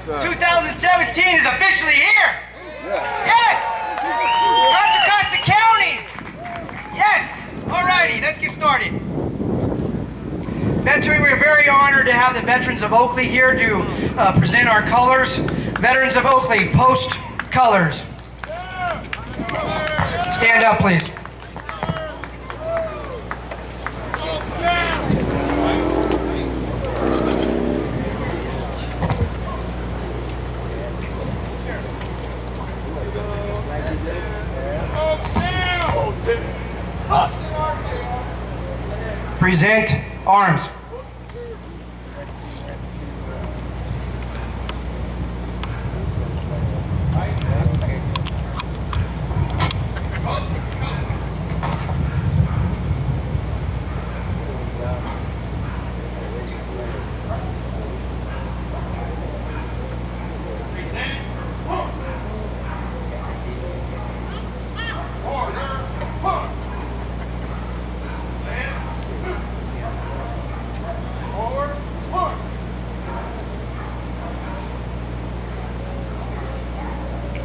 2017 is officially here. Yes! Contra Costa County. Yes! Alrighty, let's get started. We're very honored to have the Veterans of Oakley here to present our colors. Veterans of Oakley, post colors. Stand up, please. Present arms.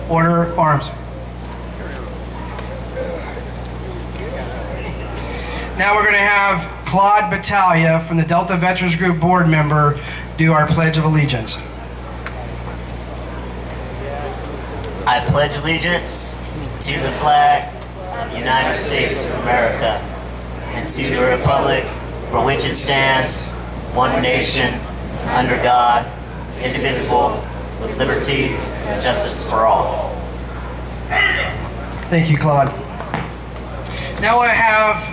Order arms. Now we're going to have Claude Battaglia from the Delta Veterans Group board member do our Pledge of Allegiance. I pledge allegiance to the flag of the United States of America and to the republic for which it stands, one nation, under God, indivisible, with liberty and justice for all. Thank you, Claude. Now I have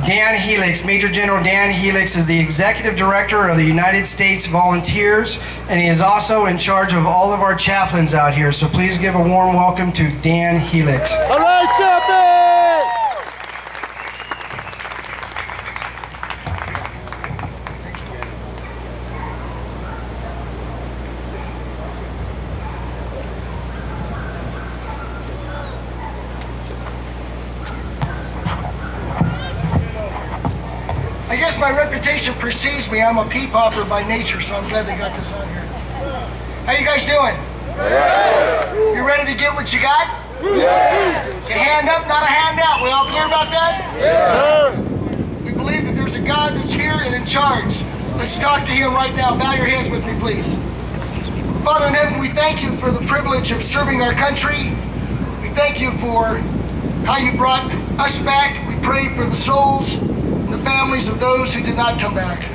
Dan Helix. Major General Dan Helix is the Executive Director of the United States Volunteers, and he is also in charge of all of our chaplains out here. So please give a warm welcome to Dan Helix. All right, chaplain! I guess my reputation precedes me. I'm a pea popper by nature, so I'm glad they got this on here. How you guys doing? You ready to get what you got? It's a hand up, not a handout. We all clear about that? We believe that there's a God that's here and in charge. Let's talk to him right now. Bow your heads with me, please. Father in heaven, we thank you for the privilege of serving our country. We thank you for how you brought us back. We pray for the souls and the families of those who did not come back.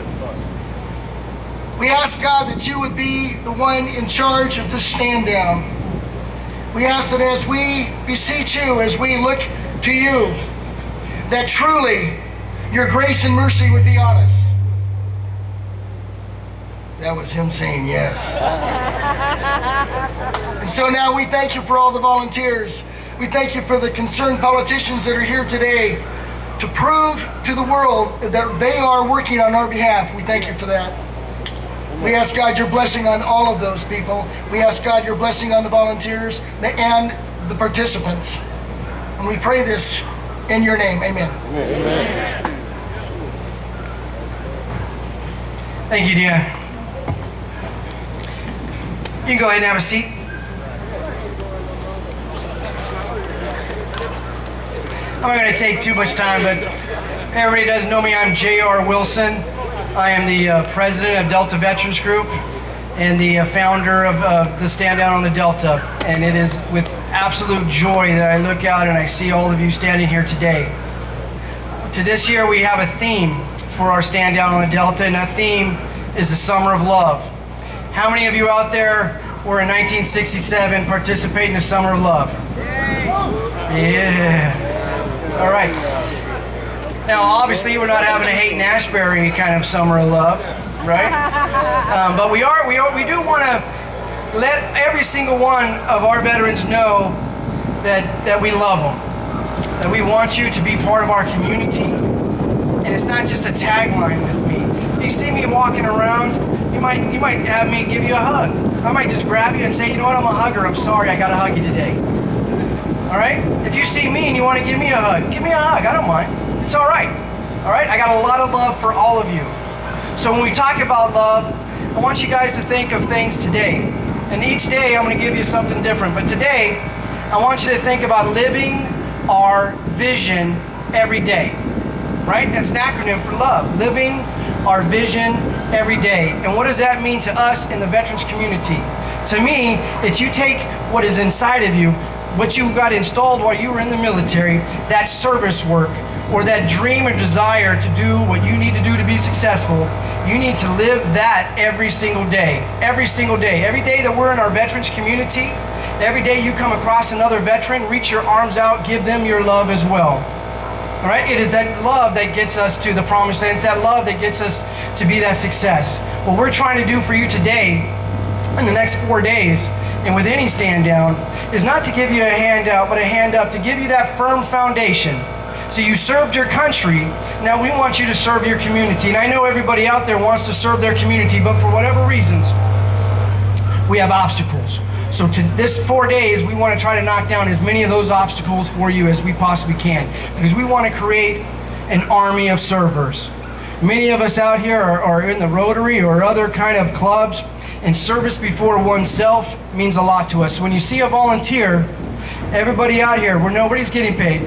We ask, God, that you would be the one in charge of this stand down. We ask that as we beseech you, as we look to you, that truly your grace and mercy would be on us. That was him saying yes. And so now we thank you for all the volunteers. We thank you for the concerned politicians that are here today to prove to the world that they are working on our behalf. We thank you for that. We ask God your blessing on all of those people. We ask God your blessing on the volunteers and the participants. And we pray this in your name. Amen. Amen. Thank you, Dan. You can go ahead and have a seat. I'm not going to take too much time, but everybody doesn't know me. I'm J.R. Wilson. I am the president of Delta Veterans Group and the founder of the Stand Down on the Delta. And it is with absolute joy that I look out and I see all of you standing here today. To this year, we have a theme for our Stand Down on the Delta, and that theme is the Summer of Love. How many of you out there were in 1967 participating in the Summer of Love? Yeah. All right. Now, obviously, we're not having a Haight-Ashbury kind of Summer of Love, right? But we do want to let every single one of our veterans know that we love them, that we want you to be part of our community. And it's not just a tagline with me. If you see me walking around, you might have me give you a hug. I might just grab you and say, you know what, I'm a hugger. I'm sorry, I got to hug you today. All right? If you see me and you want to give me a hug, give me a hug. I don't mind. It's all right. All right? I got a lot of love for all of you. So when we talk about love, I want you guys to think of things today. And each day I'm going to give you something different. But today, I want you to think about living our vision every day. Right? That's an acronym for love. Living our vision every day. And what does that mean to us in the veterans community? To me, it's you take what is inside of you, what you got installed while you were in the military, that service work, or that dream or desire to do what you need to do to be successful. You need to live that every single day. Every single day. Every day that we're in our veterans community, every day you come across another veteran, reach your arms out, give them your love as well. All right? It is that love that gets us to the promised land. It's that love that gets us to be that success. What we're trying to do for you today, in the next 4 days, and with any stand down, is not to give you a handout, but a hand up, to give you that firm foundation. So you served your country, now we want you to serve your community. And I know everybody out there wants to serve their community, but for whatever reasons, we have obstacles. So to this 4 days, we want to try to knock down as many of those obstacles for you as we possibly can, because we want to create an army of servers. Many of us out here are in the Rotary or other kind of clubs, and service before oneself means a lot to us. When you see a volunteer, everybody out here, where nobody's getting paid,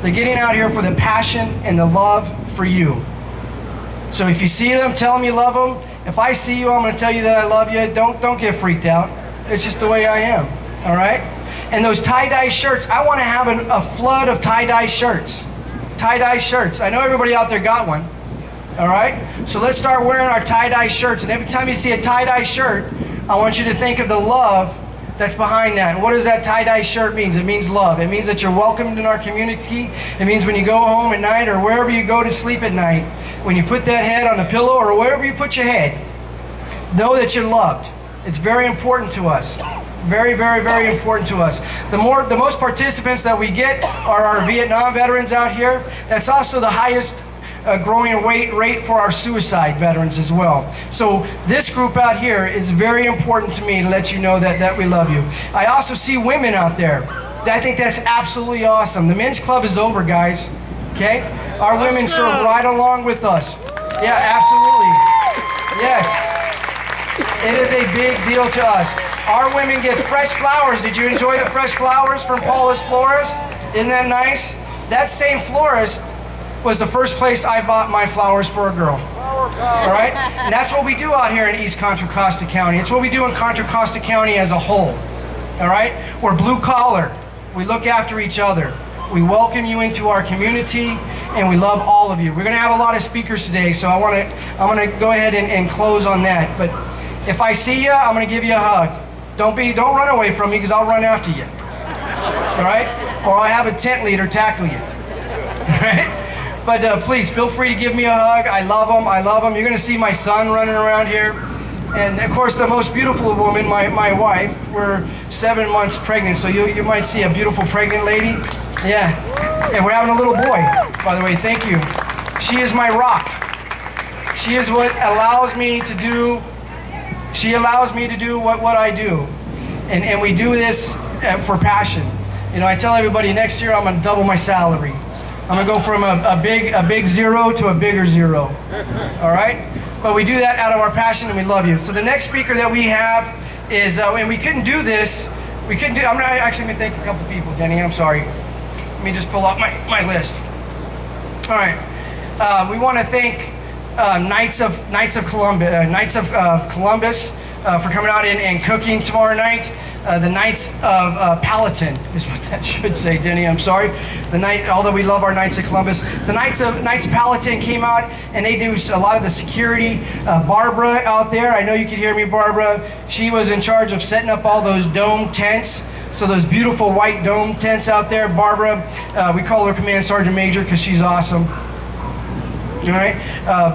they're getting out here for the passion and the love for you. So if you see them, tell them you love them. If I see you, I'm going to tell you that I love you. Don't get freaked out. It's just the way I am. All right? And those tie-dye shirts, I want to have a flood of tie-dye shirts. Tie-dye shirts. I know everybody out there got one. All right? So let's start wearing our tie-dye shirts. And every time you see a tie-dye shirt, I want you to think of the love that's behind that. And what does that tie-dye shirt mean? It means love. It means that you're welcomed in our community. It means when you go home at night or wherever you go to sleep at night, when you put that head on a pillow or wherever you put your head, know that you're loved. It's very important to us. Very, very, very important to us. The most participants that we get are our Vietnam veterans out here. That's also the highest growing rate for our suicide veterans as well. So this group out here is very important to me to let you know that we love you. I also see women out there. I think that's absolutely awesome. The men's club is over, guys. Okay? Our women serve right along with us. Yeah, absolutely. Yes. It is a big deal to us. Our women get fresh flowers. Did you enjoy the fresh flowers from Paula's Florist? Isn't that nice? That same florist was the first place I bought my flowers for a girl. All right? And that's what we do out here in East Contra Costa County. It's what we do in Contra Costa County as a whole. All right? We're blue collar. We look after each other. We welcome you into our community, and we love all of you. We're going to have a lot of speakers today, so I'm going to go ahead and close on that. But if I see you, I'm going to give you a hug. Don't run away from me, because I'll run after you. All right? Or I'll have a tent leader tackle you. All right? But please, feel free to give me a hug. I love them. I love them. You're going to see my son running around here. And, of course, the most beautiful woman, my wife. We're 7 months pregnant, so you might see a beautiful pregnant lady. Yeah. And we're having a little boy, by the way. Thank you. She is my rock. She is what allows me to do. She allows me to do what I do. And we do this for passion. You know, I tell everybody next year I'm going to double my salary. I'm going to go from a big zero to a bigger zero. All right? But we do that out of our passion, and we love you. So the next speaker that we have is, and we couldn't do this. I'm actually going to thank a couple people, Denny. I'm sorry. Let me just pull up my list. All right. We want to thank Knights of Columbus for coming out and cooking tomorrow night. The Knights of Palatine is what that should say, Denny. I'm sorry. Although we love our Knights of Columbus, the Knights of Palatine came out and they do a lot of the security. Barbara out there, I know you can hear me, Barbara. She was in charge of setting up all those dome tents. So those beautiful white dome tents out there, Barbara. We call her Command Sergeant Major because she's awesome. All right,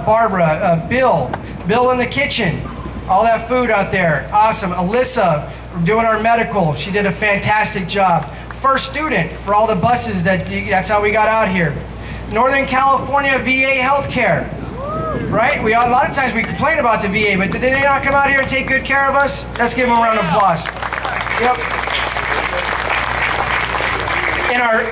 Barbara, Bill in the kitchen, all that food out there, awesome. Alyssa, doing our medical, she did a fantastic job. First student for all the buses, that's how we got out here. Northern California VA Healthcare, right? A lot of times we complain about the VA, but did they not come out here and take good care of us? Let's give them a round of applause. Yep. And our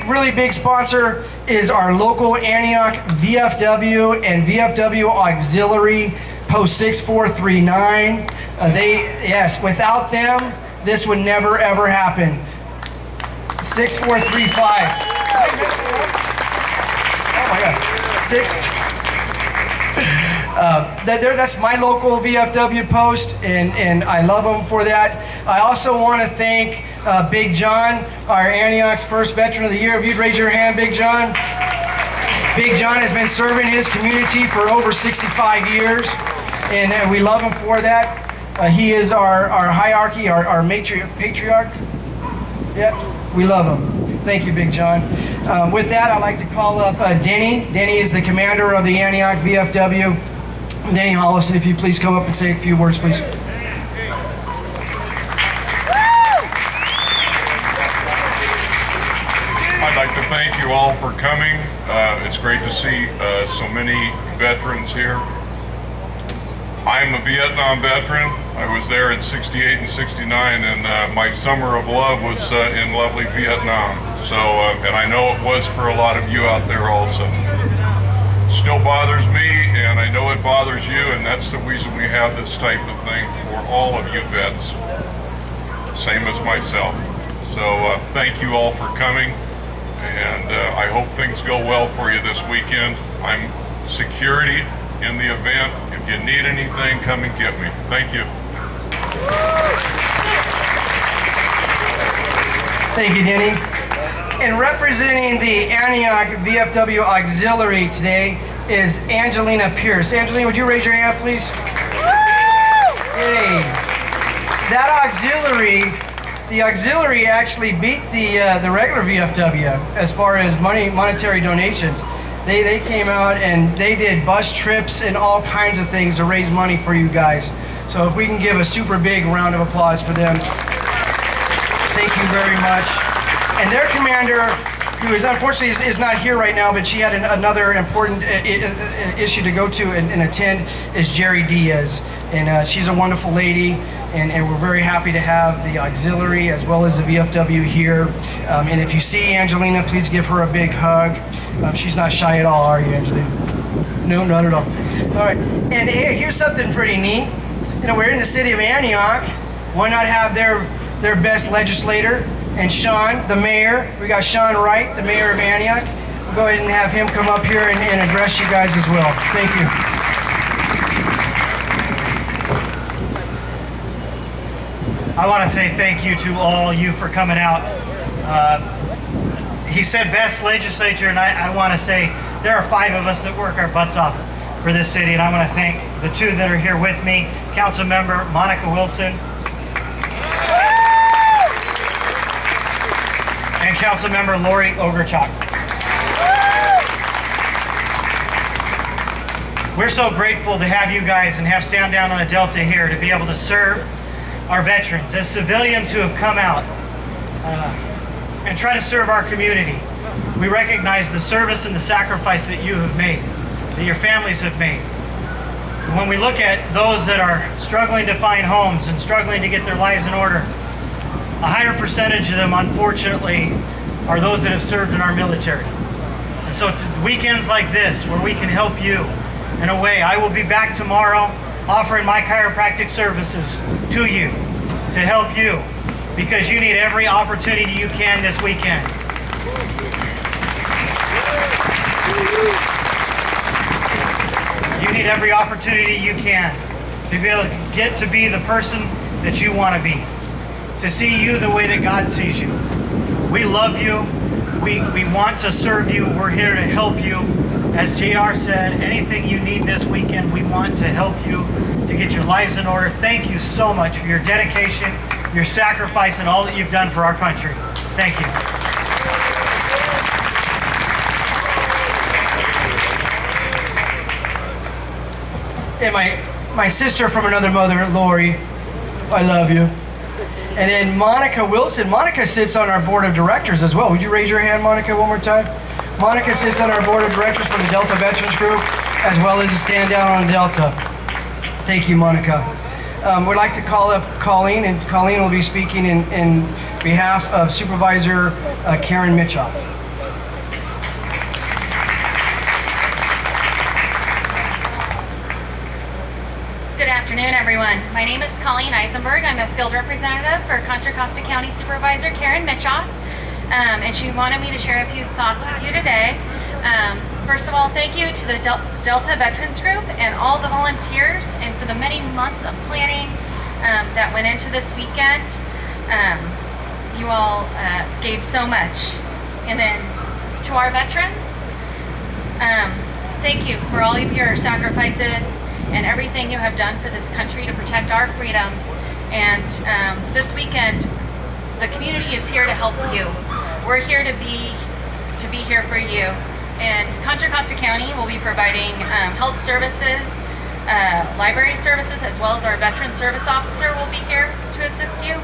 really big sponsor is our local Antioch VFW and VFW Auxiliary post 6439. Yes, without them, this would never ever happen. 6435. Oh my God. That's my local VFW post, and I love them for that. I also want to thank Big John, our Antioch's first Veteran of the Year. If you'd raise your hand, Big John. Big John has been serving his community for over 65 years, and we love him for that. He is our hierarchy, our patriarch. Yep, we love him. Thank you, Big John. With that, I'd like to call up Denny. Denny is the commander of the Antioch VFW. Denny Hollison, if you please come up and say a few words, please. I'd like to thank you all for coming. It's great to see so many veterans here. I'm a Vietnam veteran. I was there in 68 and 69, and my summer of love was in lovely Vietnam. So, and I know it was for a lot of you out there also. Still bothers me, and I know it bothers you, and that's the reason we have this type of thing for all of you vets, same as myself. So thank you all for coming, and I hope things go well for you this weekend. I'm security in the event. If you need anything, come and get me. Thank you. Thank you, Denny. And representing the Antioch VFW Auxiliary today is Angelina Pierce. Angelina, would you raise your hand, please? Hey. That the auxiliary actually beat the regular VFW as far as monetary donations. They came out and they did bus trips and all kinds of things to raise money for you guys. So if we can give a super big round of applause for them. Thank you very much. And their commander, who is unfortunately is not here right now, but she had another important issue to go to and attend, is Jerry Diaz. And she's a wonderful lady, and we're very happy to have the auxiliary as well as the VFW here. And if you see Angelina, please give her a big hug. She's not shy at all, are you, Angelina? No, not at all. All right, and hey, here's something pretty neat. You know, we're in the city of Antioch. Why not have their best legislator? And Sean, the mayor, we got Sean Wright, the mayor of Antioch. We'll go ahead and have him come up here and address you guys as well. Thank you. I want to say thank you to all you for coming out. He said best legislature, and I want to say there are 5 of us that work our butts off for this city, and I want to thank the 2 that are here with me, Council Member Monica Wilson and Council Member Lori Ogerchuk. We're so grateful to have you guys and have Stand Down on the Delta here to be able to serve our veterans as civilians who have come out and try to serve our community. We recognize the service and the sacrifice that you have made, that your families have made. And when we look at those that are struggling to find homes and struggling to get their lives in order, a higher percentage of them, unfortunately, are those that have served in our military. And so it's weekends like this where we can help you in a way. I will be back tomorrow offering my chiropractic services to you to help you because you need every opportunity you can this weekend. You need every opportunity you can to be able to get to be the person that you want to be, to see you the way that God sees you. We love you. We want to serve you. We're here to help you. As JR said, anything you need this weekend, we want to help you to get your lives in order. Thank you so much for your dedication, your sacrifice, and all that you've done for our country. Thank you. And my sister from another mother, Lori, I love you. And then Monica Wilson. Monica sits on our board of directors as well. Would you raise your hand, Monica, one more time? Monica sits on our board of directors for the Delta Veterans Group, as well as the Stand Down on Delta. Thank you, Monica. We'd like to call up Colleen, and Colleen will be speaking in behalf of Supervisor Karen Mitchoff. everyone. My name is Colleen Eisenberg. I'm a field representative for Contra Costa County Supervisor Karen Mitchoff, and she wanted me to share a few thoughts with you today. First of all, thank you to the Delta Veterans Group and all the volunteers, and for the many months of planning that went into this weekend. You all gave so much. And then to our veterans, thank you for all of your sacrifices and everything you have done for this country to protect our freedoms. And this weekend, the community is here to help you. We're here to be here for you. And Contra Costa County will be providing health services, library services, as well as our veteran service officer will be here to assist you.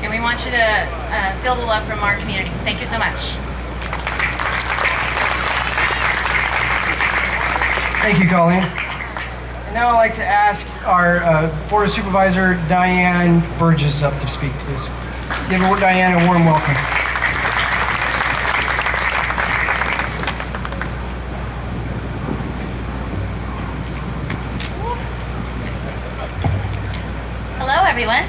And we want you to feel the love from our community. Thank you so much. Thank you, Colleen. And now I'd like to ask our Board of Supervisor, Diane Burgess, up to speak, please. Give Diane a warm welcome. Hello, everyone.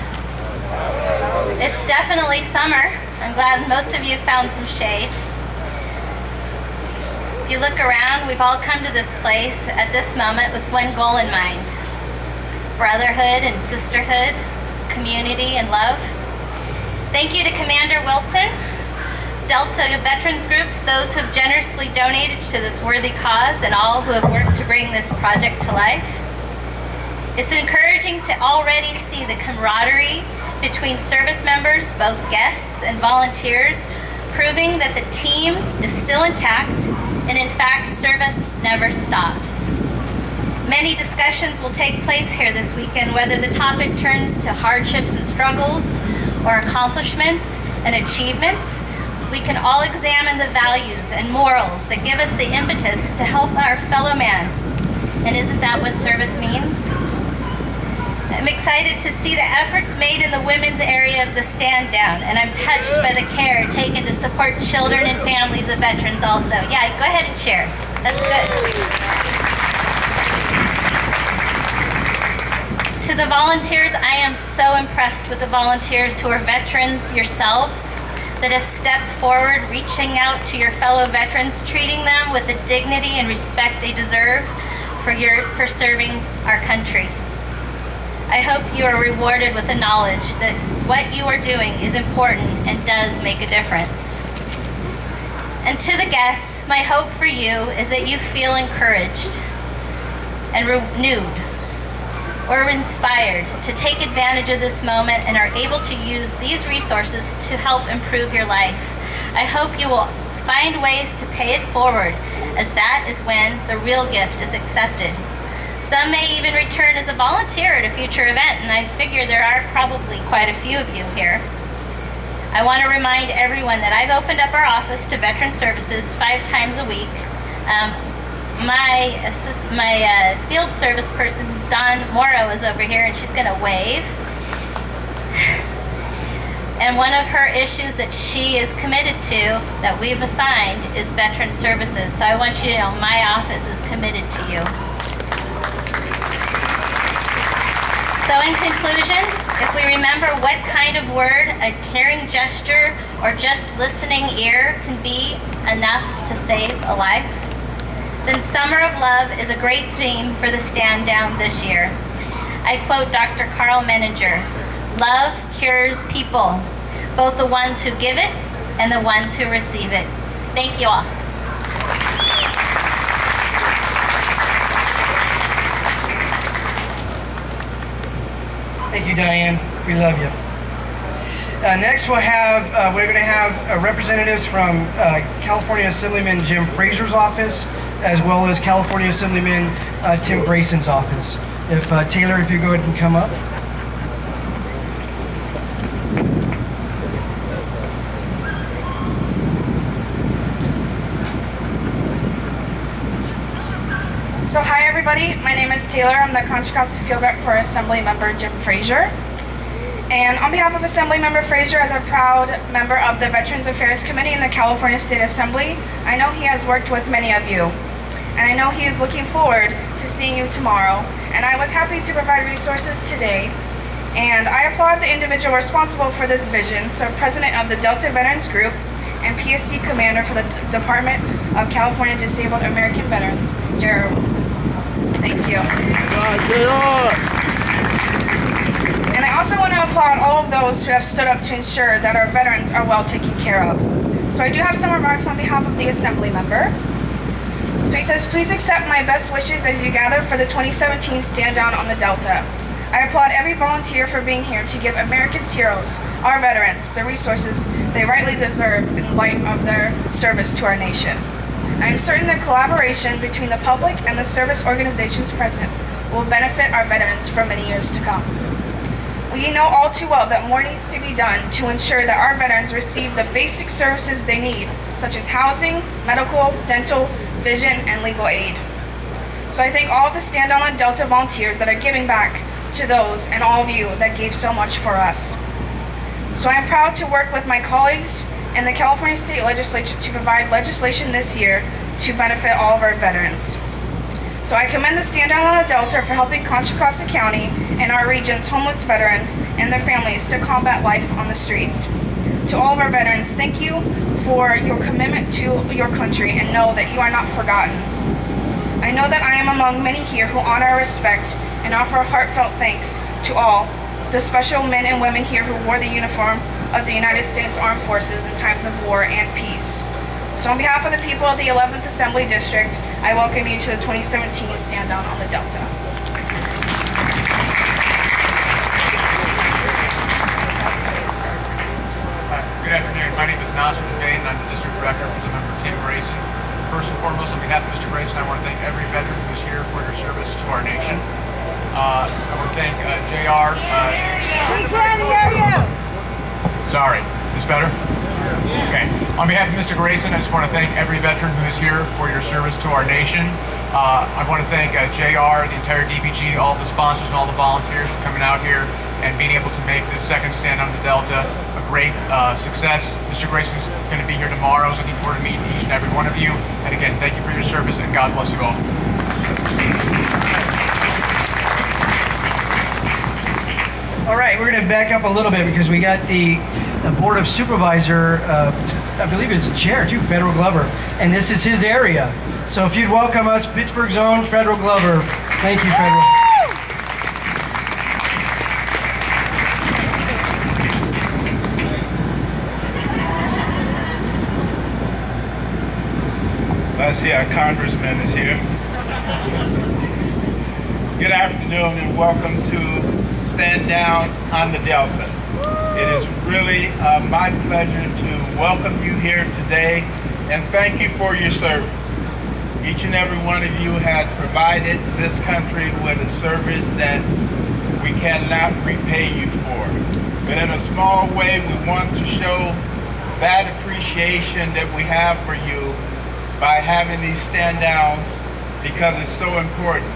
It's definitely summer. I'm glad most of you found some shade. If you look around, we've all come to this place at this moment with one goal in mind: brotherhood and sisterhood, community and love. Thank you to Commander Wilson, Delta Veterans Groups, those who have generously donated to this worthy cause, and all who have worked to bring this project to life. It's encouraging to already see the camaraderie between service members, both guests and volunteers, proving that the team is still intact, and in fact, service never stops. Many discussions will take place here this weekend, whether the topic turns to hardships and struggles, or accomplishments and achievements. We can all examine the values and morals that give us the impetus to help our fellow man. And isn't that what service means? I'm excited to see the efforts made in the women's area of the stand down, and I'm touched by the care taken to support children and families of veterans also. Yeah, go ahead and share. That's good. To the volunteers, I am so impressed with the volunteers who are veterans yourselves, that have stepped forward, reaching out to your fellow veterans, treating them with the dignity and respect they deserve for serving our country. I hope you are rewarded with the knowledge that what you are doing is important and does make a difference. And to the guests, my hope for you is that you feel encouraged and renewed or inspired to take advantage of this moment and are able to use these resources to help improve your life. I hope you will find ways to pay it forward, as that is when the real gift is accepted. Some may even return as a volunteer at a future event, and I figure there are probably quite a few of you here. I want to remind everyone that I've opened up our office to veteran services 5 times a week. My field service person, Dawn Morrow, is over here, and she's going to wave. And one of her issues that she is committed to, that we've assigned, is veteran services. So I want you to know my office is committed to you. So in conclusion, if we remember what kind of word, a caring gesture, or just listening ear can be enough to save a life, then Summer of Love is a great theme for the stand down this year. I quote Dr. Carl Menninger, "Love cures people, both the ones who give it and the ones who receive it." Thank you all. Thank you, Diane. We love you. Next, we're going to have representatives from California Assemblyman Jim Frazier's office, as well as California Assemblyman Tim Grayson's office. If Taylor, if you go ahead and come up. So hi everybody, my name is Taylor. I'm the Contra Costa Field Rep for Assembly Member Jim Frazier. And on behalf of Assembly Member Frazier, as a proud member of the Veterans Affairs Committee in the California State Assembly, I know he has worked with many of you. and I know he is looking forward to seeing you tomorrow, and I was happy to provide resources today. And I applaud the individual responsible for this vision, so President of the Delta Veterans Group and PSC Commander for the Department of California Disabled American Veterans, Jared Wilson. Thank you. And I also want to applaud all of those who have stood up to ensure that our veterans are well taken care of. So I do have some remarks on behalf of the Assembly member. So he says, please accept my best wishes as you gather for the 2017 Stand Down on the Delta. I applaud every volunteer for being here to give America's heroes, our veterans, the resources they rightly deserve in light of their service to our nation. I am certain that collaboration between the public and the service organizations present will benefit our veterans for many years to come. We know all too well that more needs to be done to ensure that our veterans receive the basic services they need, such as housing, medical, dental, vision, and legal aid. So I thank all of the Stand Down on Delta volunteers that are giving back to those and all of you that gave so much for us. So I am proud to work with my colleagues in the California State Legislature to provide legislation this year to benefit all of our veterans. So I commend the Stand Down on the Delta for helping Contra Costa County and our region's homeless veterans and their families to combat life on the streets. To all of our veterans, thank you for your commitment to your country, and know that you are not forgotten. I know that I am among many here who honor, respect, and offer heartfelt thanks to all the special men and women here who wore the uniform of the United States Armed Forces in times of war and peace. So on behalf of the people of the 11th Assembly District, I welcome you to the 2017 Stand Down on the Delta. Good afternoon. My name is Nasser Javain, and I'm the District Director for the member Tim Grayson. First and foremost, on behalf of Mr. Grayson, I want to thank every veteran who's here for your service to our nation. I want to thank JR. We can't hear you! Sorry. Is this better? Okay. On behalf of Mr. Grayson, I just want to thank every veteran who is here for your service to our nation. I want to thank JR, the entire DPG, all the sponsors and all the volunteers for coming out here and being able to make this second Stand on the Delta a great success. Mr. Grayson's going to be here tomorrow. I was looking forward to meeting each and every one of you. And again, thank you for your service, and God bless you all. All right, we're going to back up a little bit because we got the Board of Supervisor, I believe it's the chair too, Federal Glover, and this is his area. So if you'd welcome us, Pittsburgh's own Federal Glover. Thank you, Federal. I see our congressman is here. Good afternoon and welcome to Stand Down on the Delta. It is really my pleasure to welcome you here today and thank you for your service. Each and every one of you has provided this country with a service that we cannot repay you for. But in a small way, we want to show that appreciation that we have for you by having these stand downs, because it's so important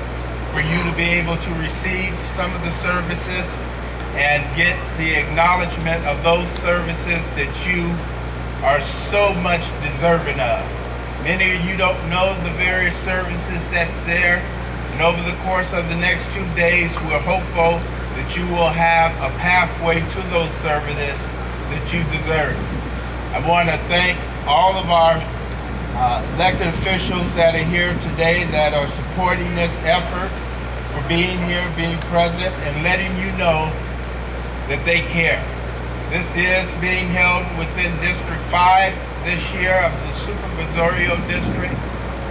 for you to be able to receive some of the services and get the acknowledgement of those services that you are so much deserving of. Many of you don't know the various services that's there, and over the course of the next 2 days, we're hopeful that you will have a pathway to those services that you deserve. I want to thank all of our elected officials that are here today that are supporting this effort, for being here, being present, and letting you know that they care. This is being held within District 5 this year of the Supervisorial District.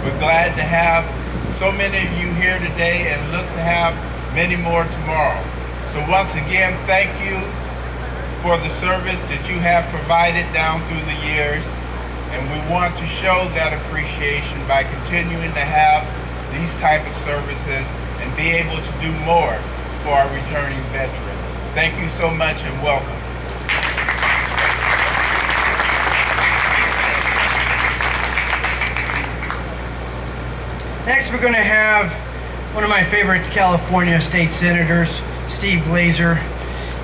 We're glad to have so many of you here today and look to have many more tomorrow. So once again, thank you for the service that you have provided down through the years. And we want to show that appreciation by continuing to have these type of services and be able to do more for our returning veterans. Thank you so much and welcome. Next, we're going to have one of my favorite California state senators, Steve Glazer.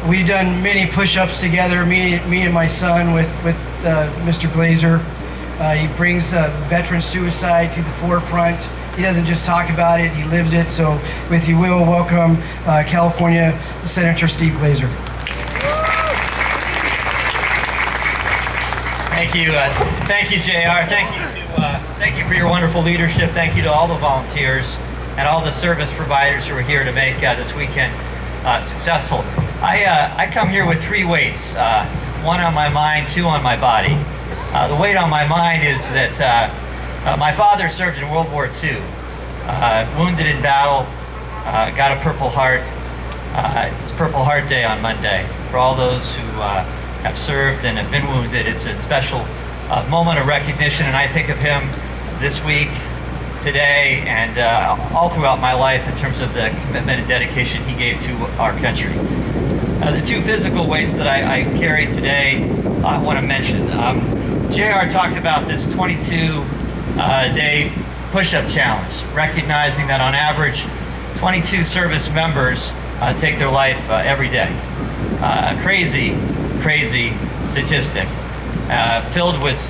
We've done many push-ups together, me and my son, with Mr. Glazer. He brings veteran suicide to the forefront He doesn't just talk about it, he lives it. So if you will, welcome California Senator Steve Glazer. Thank you. Thank you, JR. Thank you for your wonderful leadership. Thank you to all the volunteers and all the service providers who are here to make this weekend successful. I come here with 3 weights, 1 on my mind, 2 on my body. The weight on my mind is that my father served in World War II, wounded in battle, got a Purple Heart. It's Purple Heart Day on Monday. For all those who have served and have been wounded, it's a special moment of recognition, and I think of him this week, today, and all throughout my life in terms of the commitment and dedication he gave to our country. The 2 physical weights that I carry today, I want to mention. JR talked about this 22-day push-up challenge, recognizing that on average, 22 service members take their life every day. A crazy statistic, filled with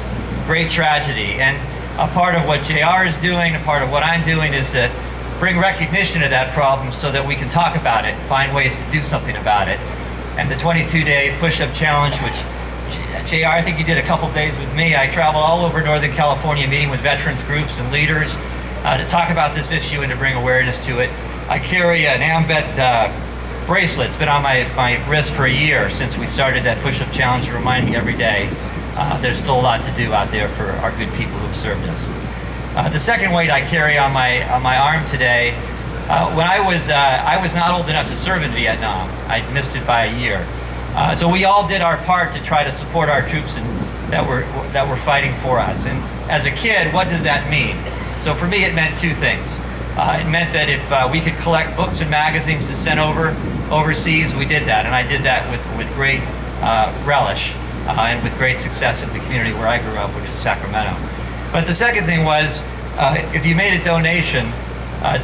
great tragedy. And a part of what JR is doing, a part of what I'm doing, is to bring recognition to that problem so that we can talk about it, find ways to do something about it. And the 22-day push-up challenge, which JR, I think you did a couple days with me. I traveled all over Northern California meeting with veterans groups and leaders to talk about this issue and to bring awareness to it. I carry an AMVET bracelet. It's been on my wrist for a year since we started that push-up challenge to remind me every day there's still a lot to do out there for our good people who've served us. The second weight I carry on my arm today, when I was not old enough to serve in Vietnam. I missed it by a year. So we all did our part to try to support our troops that were fighting for us. And as a kid, what does that mean? So for me, it meant 2 things. It meant that if we could collect books and magazines to send overseas, we did that, and I did that with great relish and with great success in the community where I grew up, which is Sacramento. But the second thing was, if you made a donation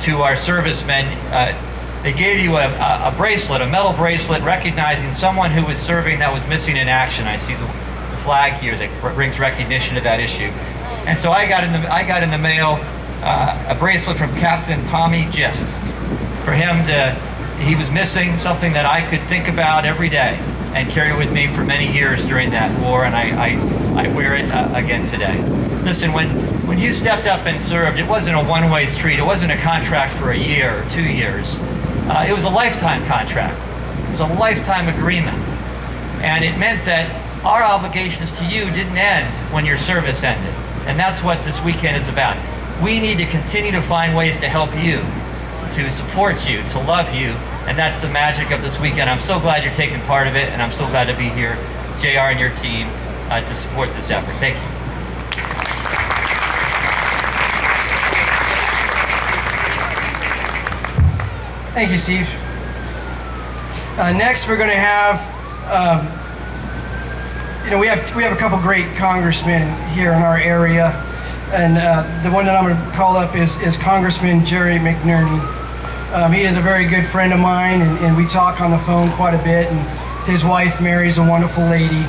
to our servicemen, they gave you a bracelet, a metal bracelet, recognizing someone who was serving that was missing in action. I see the flag here that brings recognition to that issue. And so I got in the mail a bracelet from Captain Tommy Gist. For him he was missing something that I could think about every day and carry with me for many years during that war, and I wear it again today. Listen, when you stepped up and served, it wasn't a one-way street. It wasn't a contract for a year or 2 years. It was a lifetime contract. It was a lifetime agreement. And it meant that our obligations to you didn't end when your service ended. And that's what this weekend is about. We need to continue to find ways to help you, to support you, to love you, and that's the magic of this weekend. I'm so glad you're taking part of it, and I'm so glad to be here, JR and your team, to support this effort. Thank you. Thank you, Steve. Next, we're going to have, we have a couple great congressmen here in our area, and the one that I'm going to call up is Congressman Jerry McNerney. He is a very good friend of mine, and we talk on the phone quite a bit, and his wife Mary's a wonderful lady.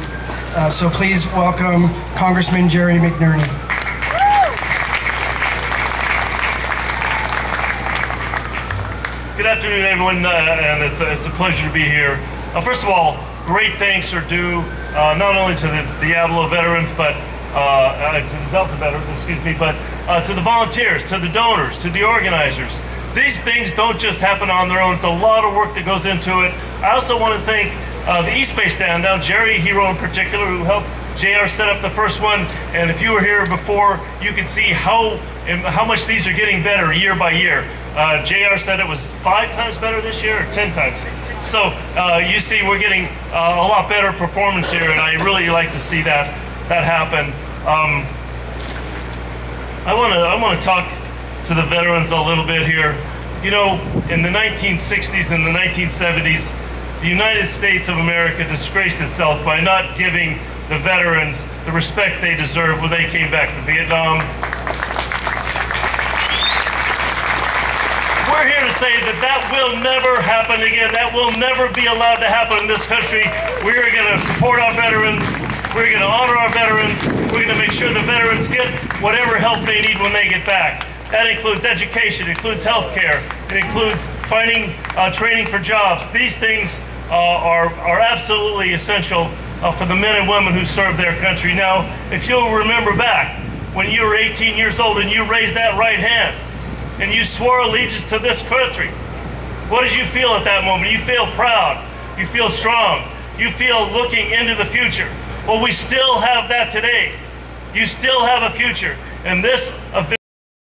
So please welcome Congressman Jerry McNerney. Good afternoon, everyone, and it's a pleasure to be here. First of all, great thanks are due not only to the Diablo veterans, but to the Delta veterans, but to the volunteers, to the donors, to the organizers. These things don't just happen on their own. It's a lot of work that goes into it. I also want to thank the East Bay stand down, Jerry Hero in particular, who helped JR set up the first one. And if you were here before, you can see how much these are getting better year by year. JR said it was 5 times better this year, or 10 times. So you see we're getting a lot better performance here, and I really like to see that happen. I want to talk to the veterans a little bit here. You know, in the 1960s and the 1970s, the United States of America disgraced itself by not giving the veterans the respect they deserve when they came back from Vietnam. We're here to say that will never happen again. That will never be allowed to happen in this country. We're going to support our veterans. We're going to honor our veterans. We're going to make sure the veterans get whatever help they need when they get back. That includes education, it includes health care, it includes finding training for jobs. These things are absolutely essential for the men and women who serve their country. Now, if you'll remember back when you were 18 years old and you raised that right hand and you swore allegiance to this country, what did you feel at that moment? You feel proud, you feel strong, you feel looking into the future. Well, we still have that today. You still have a future, and this event